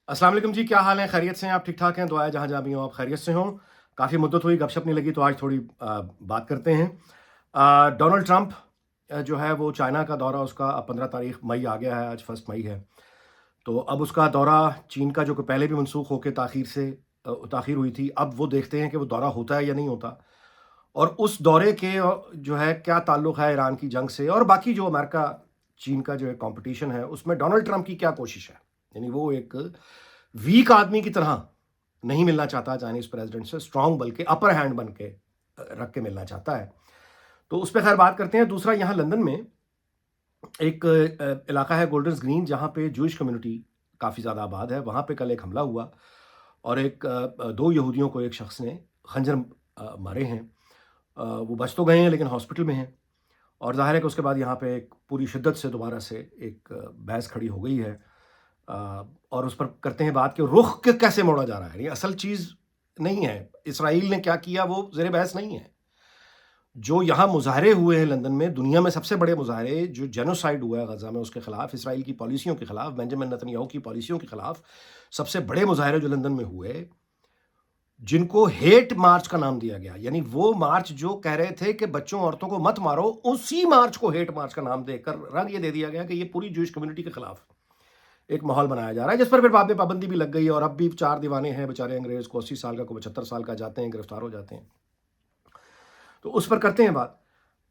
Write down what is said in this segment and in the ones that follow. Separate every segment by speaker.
Speaker 1: अस्सलाम वालेकुम जी, क्या हाल है? खैरियत से हैं आप? ठीक-ठाक हैं? दुआ है जहाँ जहाँ भी हों आप खैरियत से हों। काफ़ी मुद्दत हुई, गपशप नहीं लगी, तो आज थोड़ी बात करते हैं। डोनाल्ड ट्रंप जो है वो चाइना का दौरा उसका अब 15 तारीख मई आ गया है, आज 1 मई है। तो अब उसका दौरा चीन का जो कि पहले भी मनसूख होके ताख़ीर हुई थी, अब वो देखते हैं कि वो दौरा होता है या नहीं होता। और उस दौरे के जो है क्या ताल्लुक़ है ईरान की जंग से और बाकी जो अमेरिका चीन का जो है कॉम्पिटिशन है, उसमें डोनाल्ड ट्रंप की क्या कोशिश है? यानी वो एक वीक आदमी की तरह नहीं मिलना चाहता चाइनीज प्रेसिडेंट से, स्ट्रांग बल्कि अपर हैंड बन के रख के मिलना चाहता है। तो उस पर खैर बात करते हैं। दूसरा, यहाँ लंदन में एक इलाका है गोल्डन्स ग्रीन, जहाँ पे जूइश कम्युनिटी काफ़ी ज़्यादा आबाद है। वहाँ पे कल एक हमला हुआ और दो यहूदियों को एक शख्स ने खंजर मारे हैं। वो बच तो गए हैं लेकिन हॉस्पिटल में हैं। और ज़ाहिर है कि उसके बाद यहाँ पे एक पूरी शिद्दत से दोबारा से एक बहस खड़ी हो गई है। और उस पर करते हैं बात कि रुख कैसे मोड़ा जा रहा है। ये असल चीज़ नहीं है, इसराइल ने क्या किया वो ज़ेर बहस नहीं है। जो यहाँ मुज़ाहरे हुए हैं लंदन में, दुनिया में सबसे बड़े मुज़ाहरे, जो जेनोसाइड हुआ है गज़ा में, उसके ख़िलाफ़, इसराइल की पॉलिसियों के ख़िलाफ़, बेंजामिन नेतन्याहू की पॉलिसियों के ख़िलाफ़ सबसे बड़े मुज़ाहरे जो लंदन में हुए, जिनको हेट मार्च का नाम दिया गया। यानी वो मार्च जो कह रहे थे कि बच्चों औरतों को मत मारो, उसी मार्च को हेट मार्च का नाम देकर रंग ये दे दिया गया कि ये पूरी ज्यूइश कम्युनिटी के खिलाफ एक माहौल बनाया जा रहा है, जिस पर फिर बाद में पाबंदी भी लग गई। और अब भी 4 दीवाने हैं बेचारे अंग्रेज को, 80 साल का को 75 साल का, जाते हैं गिरफ्तार हो जाते हैं। तो उस पर करते हैं बात।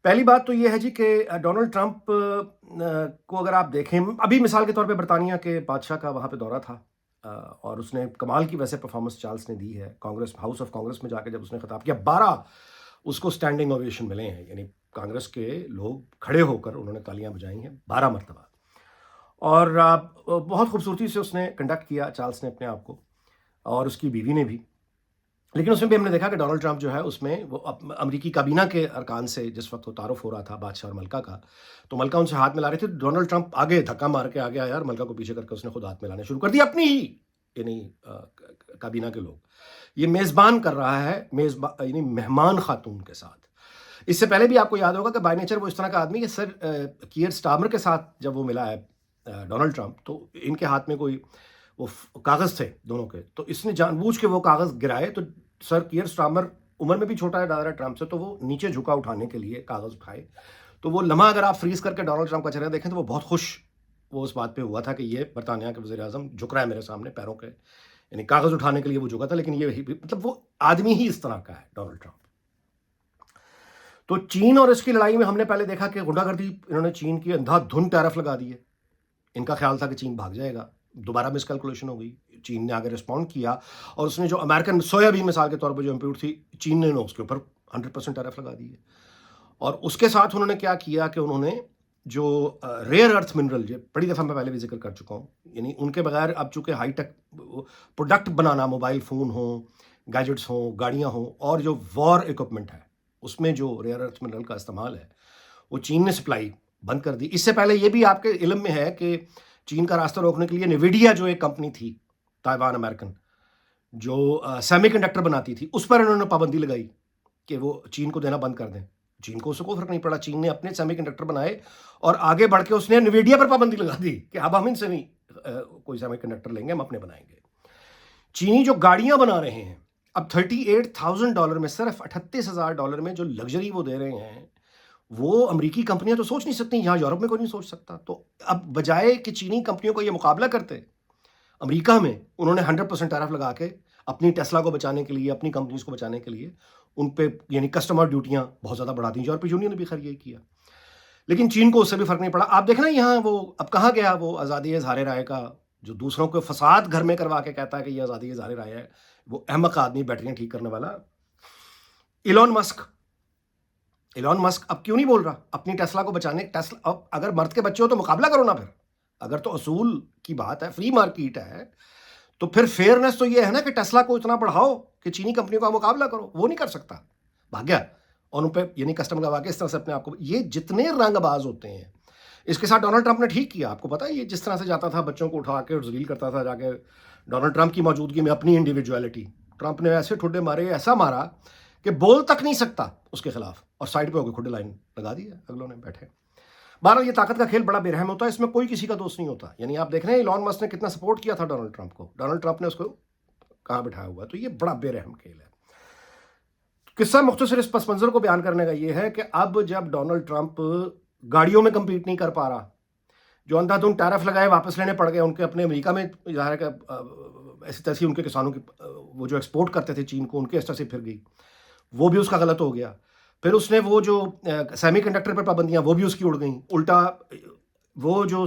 Speaker 1: पहली बात तो ये है जी कि डोनाल्ड ट्रंप को अगर आप देखें, अभी मिसाल के तौर पे बरतानिया के बादशाह का वहाँ पे दौरा था। और उसने कमाल की वैसे परफॉर्मेंस चार्ल्स ने दी है। कांग्रेस, हाउस ऑफ कांग्रेस में जाकर जब उसने खिताब किया, 12 उसको स्टैंडिंग ओवेशन मिले हैं। यानी कांग्रेस के लोग खड़े होकर उन्होंने तालियां बजाई हैं 12 मरतबा। और बहुत खूबसूरती से उसने कंडक्ट किया चार्ल्स ने अपने आप को, और उसकी बीवी ने भी। लेकिन उसमें भी हमने देखा कि डोनाल्ड ट्रंप जो है उसमें वो अमरीकी काबीना के अरकान से जिस वक्त वो तारुफ हो रहा था बादशाह और मलका का, तो मलका उनसे हाथ मिला रहे थे। डोनाल्ड ट्रंप आगे धक्का मार के आगे आया और मलका को पीछे करके उसने खुद हाथ मिलाने शुरू कर दिया अपनी ही, यानी काबीना के लोग। ये मेज़बान कर रहा है, यानी मेहमान खातून के साथ। इससे पहले भी आपको याद होगा कि बाय नेचर वो इस तरह का आदमी है। सर कियर स्टार्मर के साथ जब वो मिला है डोनाल्ड ट्रंप, तो इनके हाथ में कोई वो कागज़ थे दोनों के, तो इसने जानबूझ के वो कागज़ गिराए। तो सर कियर स्टार्मर उम्र में भी छोटा है डायरेक्ट ट्रंप से, तो वो नीचे झुका उठाने के लिए कागज़ उठाए। तो वो लम्हा अगर आप फ्रीज करके डोनाल्ड ट्रंप का चेहरा देखें तो वो बहुत खुश वो उस बात पे हुआ था कि ये बरतानिया के वज़ीर आज़म झुक रहा है मेरे सामने पैरों के, यानी कागज़ उठाने के लिए वो झुका था। लेकिन ये मतलब वो आदमी ही इस तरह का है डोनाल्ड ट्रंप। तो चीन और इसकी लड़ाई में हमने पहले देखा कि गुंडागर्दी, इन्होंने चीन की अंधाधुंध टैरिफ लगा दिए। इनका ख्याल था कि चीन भाग जाएगा, दोबारा मिसकैलकुलेशन हो गई। चीन ने आगे रिस्पॉन्ड किया और उसने जो अमेरिकन सोयाबीन मिसाल के तौर पर जो इम्पोर्ट थी, चीन ने उसके ऊपर 100% टैरिफ लगा दी है। और उसके साथ उन्होंने क्या किया कि उन्होंने जो रेयर अर्थ मिनरल, जो बड़ी दफ़ा मैं पहले भी जिक्र कर चुका हूँ, यानी उनके बगैर अब चूंकि हाईटेक प्रोडक्ट बनाना, मोबाइल फ़ोन हो, गैजेट्स हो, गाड़ियाँ हों, और जो वॉर इक्विपमेंट है उसमें जो रेयर अर्थ मिनरल का इस्तेमाल है वो चीन ने सप्लाई बंद कर दी। इससे पहले ये भी आपके इल्म में है कि चीन का रास्ता रोकने के लिए निविडिया जो एक कंपनी थी ताइवान अमेरिकन, जो सेमीकंडक्टर बनाती थी, उस पर इन्होंने पाबंदी लगाई कि वो चीन को देना बंद कर दें। चीन को उससे कोई फर्क नहीं पड़ा। चीन ने अपने सेमीकंडक्टर बनाए और आगे बढ़ के उसने निविडिया पर पाबंदी लगा दी कि अब हम इनसे नहीं कोई सेमीकंडक्टर लेंगे, हम अपने बनाएंगे। चीनी जो गाड़ियां बना रहे हैं अब $38,000 में, सिर्फ $38,000 में जो लग्जरी वो दे रहे हैं, वो अमेरिकी कंपनियां तो सोच नहीं सकती, यहाँ यूरोप में कोई नहीं सोच सकता। तो अब बजाय कि चीनी कंपनियों को ये मुकाबला करते, अमेरिका में उन्होंने 100% टैरिफ लगा के अपनी टेस्ला को बचाने के लिए, अपनी कंपनीज को बचाने के लिए उन पे यानी कस्टमर ड्यूटियां बहुत ज़्यादा बढ़ा दी। यूरोपीय यूनियन ने भी खैर यही किया, लेकिन चीन को उससे भी फर्क नहीं पड़ा। आप देखना यहाँ वो अब कहाँ गया वो आज़ादी इज़हार राय का, जो दूसरों को फसाद घर में करवा के कहता है कि ये आज़ादी इज़हार राय है, वो अहमक आदमी, बैटरियां ठीक करने वाला इलॉन मस्क। इलॉन मस्क अब क्यों नहीं बोल रहा अपनी टेस्ला को बचाने? टेस्ला, अब अगर मर्द के बच्चे हो तो मुकाबला करो ना। फिर अगर तो असूल की बात है, फ्री मार्केट है, तो फिर फेयरनेस तो ये है ना कि टेस्ला को इतना बढ़ाओ कि चीनी कंपनियों का मुकाबला करो। वो नहीं कर सकता, भाग गया और उन पे यानी कस्टम लगा के इस तरह से अपने आप को। ये जितने रंगबाज होते हैं, इसके साथ डोनाल्ड ट्रंप ने ठीक किया। आपको पता है ये जिस तरह से जाता था बच्चों को उठा के और जलील करता था जाके डोनाल्ड ट्रंप की मौजूदगी में अपनी इंडिविजुअलिटी, ट्रंप ने ऐसे ठुड्डे मारे, ऐसा मारा कि बोल तक नहीं सकता उसके खिलाफ, और साइड पे होकर खुद लाइन लगा दी है, अगलों ने बैठे। بہرحال یہ طاقت کا کھیل بڑا بے رحم ہوتا ہے، اس میں کوئی کسی کا دوست نہیں ہوتا. یعنی آپ دیکھ رہے ہیں ایلون مسک نے کتنا سپورٹ کیا تھا ڈونلڈ ٹرمپ کو، ڈونلڈ ٹرمپ نے اس کو کہاں بٹھایا ہوا ہے. تو یہ بڑا بے رحم کھیل ہے. قصہ مختصر اس پس منظر کو بیان کرنے کا یہ ہے کہ اب جب ڈونلڈ ٹرمپ گاڑیوں میں کمپیٹ نہیں کر پا رہا، جو اندھا دھند ٹیرف لگائے واپس لینے پڑ گئے ان کے اپنے امریکہ میں، ظاہر ہے کہ ایسی تیسی ان کے کسانوں کی وہ جو ایکسپورٹ کرتے تھے چین کو، ان کے اس طرح سے پھر گئی، وہ بھی اس کا غلط ہو گیا. پھر اس نے وہ جو سیمی کنڈکٹر پر پابندیاں وہ بھی اس کی اڑ گئیں، الٹا وہ جو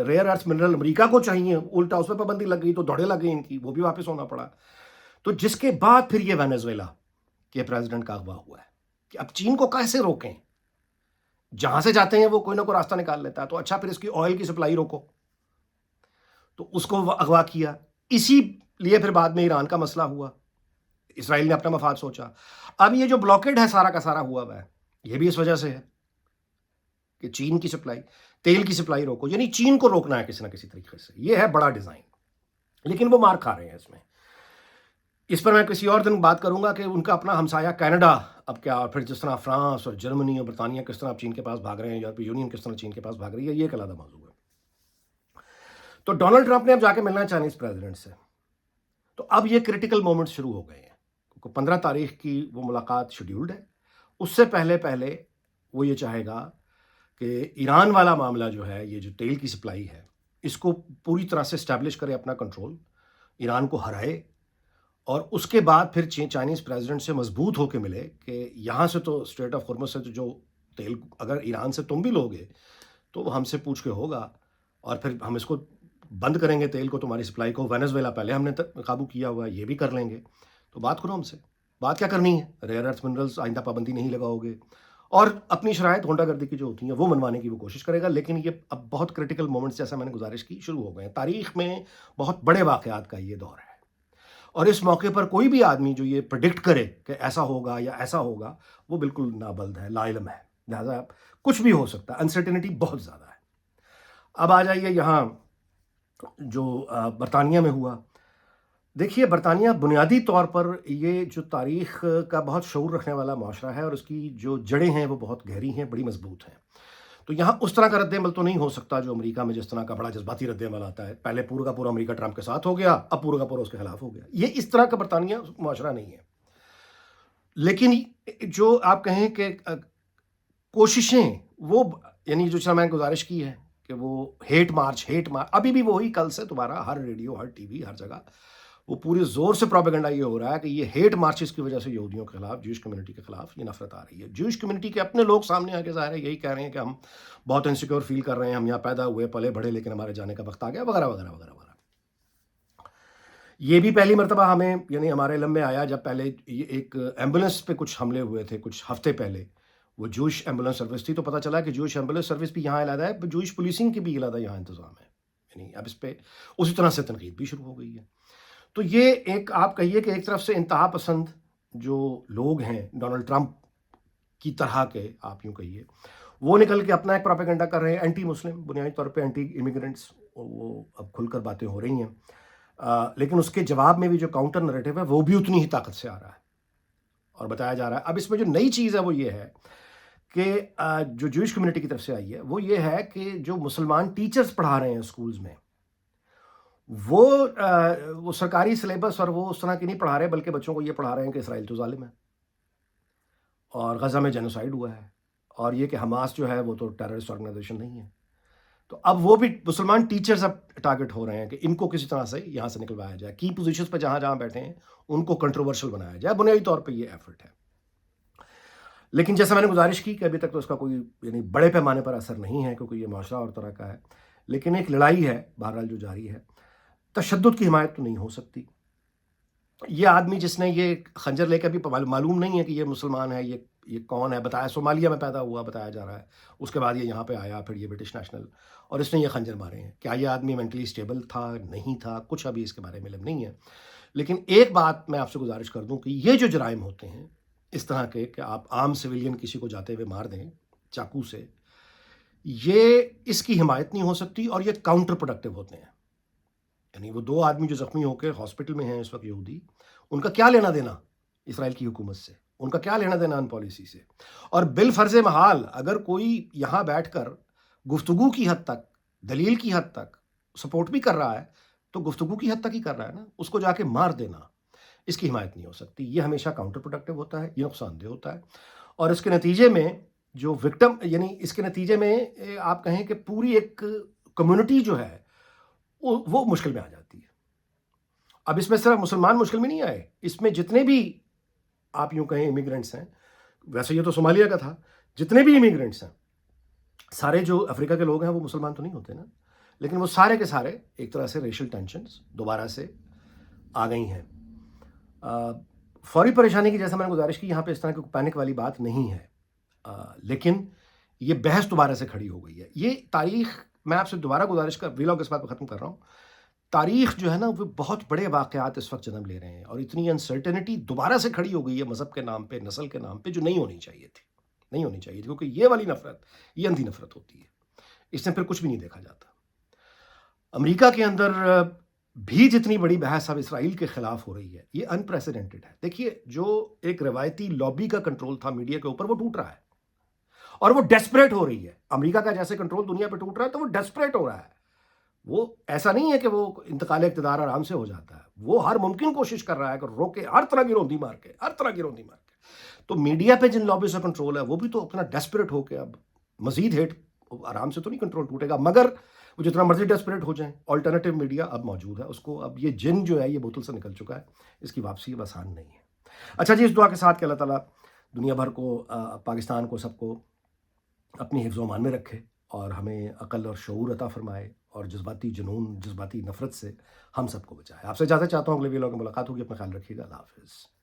Speaker 1: ریئر ارتھ منرل امریکہ کو چاہیے الٹا اس پہ پابندی لگ گئی، تو دوڑے لگ گئی ان کی، وہ بھی واپس ہونا پڑا. تو جس کے بعد پھر یہ وینزویلا کے پریزیڈنٹ کا اغوا ہوا ہے کہ اب چین کو کیسے روکیں، جہاں سے جاتے ہیں وہ کوئی نہ کوئی راستہ نکال لیتا ہے. تو اچھا پھر اس کی آئل کی سپلائی روکو، تو اس کو اغوا کیا. اسی لیے پھر بعد میں ایران کا مسئلہ ہوا، اسرائیل نے اپنا مفاد سوچا. اب یہ جو بلاکیڈ ہے سارا کا سارا ہوا ہے، یہ بھی اس وجہ سے ہے کہ چین کی سپلائی، تیل کی سپلائی روکو، یعنی چین کو روکنا ہے کسی نہ کسی طریقے سے. یہ ہے بڑا ڈیزائن، لیکن وہ مار کھا رہے ہیں اس میں. اس پر میں کسی اور دن بات کروں گا کہ ان کا اپنا ہمسایہ کینیڈا اب کیا، اور پھر جس طرح فرانس اور جرمنی اور برطانیہ کس طرح چین کے پاس بھاگ رہے ہیں، یورپی یونین کس طرح چین کے پاس بھاگ رہی ہے، یہ ایک علیحدہ موضوع ہے. تو ڈونلڈ ٹرمپ نے اب جا کے ملنا ہے چائنیز پریزیڈنٹ سے. تو اب یہ کریٹیکل مومنٹ شروع ہو گئے ہیں، کیونکہ 15 تاریخ کی وہ ملاقات شیڈیولڈ ہے. اس سے پہلے وہ یہ چاہے گا کہ ایران والا معاملہ جو ہے، یہ جو تیل کی سپلائی ہے، اس کو پوری طرح سے اسٹیبلش کرے اپنا کنٹرول، ایران کو ہرائے، اور اس کے بعد پھر چائنیز پریزیڈنٹ سے مضبوط ہو کے ملے کہ یہاں سے تو اسٹریٹ آف ہرمز سے جو تیل اگر ایران سے تم بھی لوگے تو وہ ہم سے پوچھ کے ہوگا، اور پھر ہم اس کو بند کریں گے تیل کو، تمہاری سپلائی کو. وینزویلا پہلے ہم نے قابو کیا ہوا ہے، یہ بھی کر لیں گے. تو بات کرو ہم سے. بات کیا کرنی ہے؟ ریئر ارتھ منرلز آئندہ پابندی نہیں لگاؤ گے، اور اپنی شرائط ہونڈا گردی کی جو ہوتی ہیں وہ منوانے کی وہ کوشش کرے گا. لیکن یہ اب بہت کریٹیکل مومنٹس، جیسا میں نے گزارش کی، شروع ہو گئے ہیں. تاریخ میں بہت بڑے واقعات کا یہ دور ہے، اور اس موقع پر کوئی بھی آدمی جو یہ پریڈکٹ کرے کہ ایسا ہوگا یا ایسا ہوگا، وہ بالکل نابلد ہے، لا علم ہے. لہٰذا کچھ بھی ہو سکتا ہے، انسرٹینٹی بہت زیادہ ہے. اب آ جائیے یہاں جو برطانیہ میں ہوا. دیکھیے برطانیہ بنیادی طور پر یہ جو تاریخ کا بہت شعور رکھنے والا معاشرہ ہے، اور اس کی جو جڑیں ہیں وہ بہت گہری ہیں، بڑی مضبوط ہیں. تو یہاں اس طرح کا رد عمل تو نہیں ہو سکتا جو امریکہ میں جس طرح کا بڑا جذباتی رد عمل آتا ہے. پہلے پورا کا پورا امریکہ ٹرمپ کے ساتھ ہو گیا، اب پورا کا پورا اس کے خلاف ہو گیا. یہ اس طرح کا برطانیہ معاشرہ نہیں ہے. لیکن جو آپ کہیں کہ کوششیں، وہ یعنی جو میں نے گزارش کی ہے کہ وہ ہیٹ مارچ ابھی بھی وہی کل سے دوبارہ ہر ریڈیو، ہر ٹی وی، ہر جگہ وہ پورے زور سے پروپیگنڈا یہ ہو رہا ہے کہ یہ ہیٹ مارچز کی وجہ سے یہودیوں کے خلاف، جوئش کمیونٹی کے خلاف یہ نفرت آ رہی ہے. جوئش کمیونٹی کے اپنے لوگ سامنے آ کے ظاہر ہے یہی کہہ رہے ہیں کہ ہم بہت انسیکیور فیل کر رہے ہیں، ہم یہاں پیدا ہوئے پلے بڑھے لیکن ہمارے جانے کا وقت آ گیا، وغیرہ وغیرہ وغیرہ وغیرہ. یہ بھی پہلی مرتبہ ہمیں، یعنی ہمارے علم میں آیا جب پہلے ایک ایمبولینس پہ کچھ حملے ہوئے تھے کچھ ہفتے پہلے. وہ جوئش ایمبولینس سروس تھی، تو پتہ چلا کہ جوئش ایمبولینس سروس بھی یہاں علیحدہ ہے، جوئش پولیسنگ کی بھی علیحدہ یہاں انتظام ہے. یعنی اب اس پہ اسی طرح سے تنقید بھی شروع ہو گئی ہے. تو یہ ایک آپ کہیے کہ ایک طرف سے انتہا پسند جو لوگ ہیں ڈونلڈ ٹرمپ کی طرح کے، آپ یوں کہیے، وہ نکل کے اپنا ایک پروپیگنڈا کر رہے ہیں، اینٹی مسلم، بنیادی طور پہ اینٹی امیگرینٹس، وہ اب کھل کر باتیں ہو رہی ہیں. لیکن اس کے جواب میں بھی جو کاؤنٹر نریٹو ہے وہ بھی اتنی ہی طاقت سے آ رہا ہے اور بتایا جا رہا ہے. اب اس میں جو نئی چیز ہے وہ یہ ہے کہ جو جوئش کمیونٹی کی طرف سے آئی ہے وہ یہ ہے کہ جو مسلمان ٹیچرز پڑھا رہے ہیں اسکولز میں، وہ سرکاری سلیبس اور وہ اس طرح کی نہیں پڑھا رہے، بلکہ بچوں کو یہ پڑھا رہے ہیں کہ اسرائیل تو ظالم ہے اور غزہ میں جینوسائیڈ ہوا ہے، اور یہ کہ حماس جو ہے وہ تو ٹیررسٹ آرگنائزیشن نہیں ہے. تو اب وہ بھی مسلمان ٹیچرز اب ٹارگٹ ہو رہے ہیں کہ ان کو کسی طرح سے یہاں سے نکلوایا جائے، کی پوزیشنز پہ جہاں بیٹھے ہیں ان کو کنٹروورشل بنایا جائے. بنیادی طور پہ یہ ایفرٹ ہے. لیکن جیسا میں نے گزارش کی کہ ابھی تک تو اس کا کوئی یعنی بڑے پیمانے پر اثر نہیں ہے، کیونکہ یہ معاشرہ اور طرح کا ہے. لیکن ایک لڑائی ہے بہرحال جو جاری ہے. تشدد کی حمایت تو نہیں ہو سکتی. یہ آدمی جس نے یہ خنجر لے کے بھی معلوم نہیں ہے کہ یہ مسلمان ہے، یہ کون ہے، بتایا صومالیہ میں پیدا ہوا بتایا جا رہا ہے، اس کے بعد یہ یہاں پہ آیا، پھر یہ برٹش نیشنل، اور اس نے یہ خنجر مارے ہیں. کیا یہ آدمی مینٹلی اسٹیبل تھا، نہیں تھا، کچھ ابھی اس کے بارے میں علم نہیں ہے. لیکن ایک بات میں آپ سے گزارش کر دوں کہ یہ جو جرائم ہوتے ہیں اس طرح کے کہ آپ عام سویلین کسی کو جاتے ہوئے مار دیں چاقو سے، یہ اس کی حمایت نہیں ہو سکتی، اور یہ کاؤنٹر پروڈکٹیو ہوتے ہیں. یعنی وہ 2 آدمی جو زخمی ہو کے ہاسپٹل میں ہیں اس وقت یہودی، ان کا کیا لینا دینا اسرائیل کی حکومت سے، ان کا کیا لینا دینا ان پالیسی سے. اور بالفرض محال اگر کوئی یہاں بیٹھ کر गुफ्तगू की हद तक, दलील की हद तक सपोर्ट भी कर रहा है, तो गुफ्तगू की हद तक ही कर रहा है ना, उसको जाके मार देना, इसकी हिमायत नहीं हो सकती। ये हमेशा काउंटर प्रोडक्टिव होता है, ये नुकसानदेह होता है, और इसके नतीजे में जो विक्टिम, यानी इसके नतीजे में आप कहें कि पूरी एक कम्युनिटी जो है वो मुश्किल में आ जाती है। अब इसमें सिर्फ मुसलमान मुश्किल में नहीं आए, इसमें जितने भी आप यूं कहें इमिग्रेंट्स हैं, वैसे ये तो सोमालिया का था, जितने भी इमिग्रेंट्स हैं, सारे जो अफ्रीका के लोग हैं वो मुसलमान तो नहीं होते ना, लेकिन वो सारे के सारे एक तरह से रेशियल टेंशन्स दोबारा से आ गई हैं। फौरी परेशानी की, जैसा मैंने गुजारिश की, यहाँ पे इस तरह की पैनिक वाली बात नहीं है, लेकिन ये बहस दोबारा से खड़ी हो गई है। ये तारीख, मैं आपसे दोबारा गुजारिश कर वीलॉग इस बात पर ख़त्म कर रहा हूँ, तारीख जो है ना वो बहुत बड़े वाक़यात इस वक्त जन्म ले रहे हैं, और इतनी अनसर्टेनिटी दोबारा से खड़ी हो गई है मज़हब के नाम पे, नस्ल के नाम पे, जो नहीं होनी चाहिए थी, नहीं होनी चाहिए थी, क्योंकि ये वाली नफ़रत, ये अंधी नफ़रत होती है, इससे फिर कुछ भी नहीं देखा जाता। अमेरिका के अंदर भी जितनी बड़ी बहस अब इसराइल के खिलाफ हो रही है, ये अनप्रेसिडेंटेड है। देखिए, जो एक रवायती लॉबी का कंट्रोल था मीडिया के ऊपर, वो टूट रहा है, और वो डेस्परेट हो रही है। अमेरिका का जैसे कंट्रोल दुनिया पे टूट रहा है, तो वो डेस्परेट हो रहा है। वो ऐसा नहीं है कि वो इंतकाल इक़्तिदार आराम से हो जाता है, वो हर मुमकिन कोशिश कर रहा है कि रोके, हर तरह की रौंदी मार के, हर तरह की रौंदी मार के। तो मीडिया पे जिन लॉबीज का कंट्रोल है, वो भी तो अपना डेस्परेट होके अब मजीद हेट, आराम से तो नहीं कंट्रोल टूटेगा, मगर वो जितना मर्जी डेस्परेट हो जाए, अल्टरनेटिव मीडिया अब मौजूद है, उसको अब ये जिन जो है ये बोतल से निकल चुका है, इसकी वापसी अब आसान नहीं है। अच्छा जी, इस दुआ के साथ कि अल्लाह ताला दुनिया भर को, पाकिस्तान को, सबको अपनी हिफ्ज़ व अमान में रखे, और हमें अक़ल और शऊर अता फ़रमाए, और जज्बाती जुनून, जज्बाती नफ़रत से हम सबको बचाए। आपसे इजाज़त चाहता हूँ, अगले वीडियो में मुलाकात होगी। अपना ख्याल रखिएगा। अल्लाह हाफ़िज़।